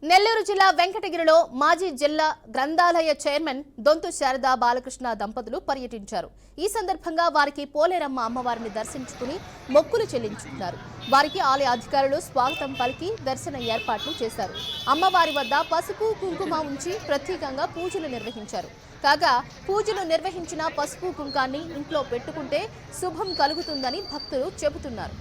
నెల్లూరు జిల్లా వెంకటగిరిలో మాజీ జిల్లా గ్రంథాలయ చైర్మన్ దొంతు శారదా బాలకృష్ణ దంపతులు పర్యటించారు. ఈ సందర్భంగా వారికి పోలేరమ్మ అమ్మవారిని దర్శించుకుని మొక్కులు చెల్లించుకున్నారు. వారికి ఆలయ అధికారులు స్వాగతం పలికి దర్శన ఏర్పాట్లు చేశారు. అమ్మవారి వద్ద పసుపు కుంకుమ ఉంచి ప్రత్యేకంగా పూజలు నిర్వహించారు. కాగా పూజలు నిర్వహించిన పసుపు కుంకాన్ని ఇంట్లో పెట్టుకుంటే శుభం కలుగుతుందని భక్తులు చెబుతున్నారు.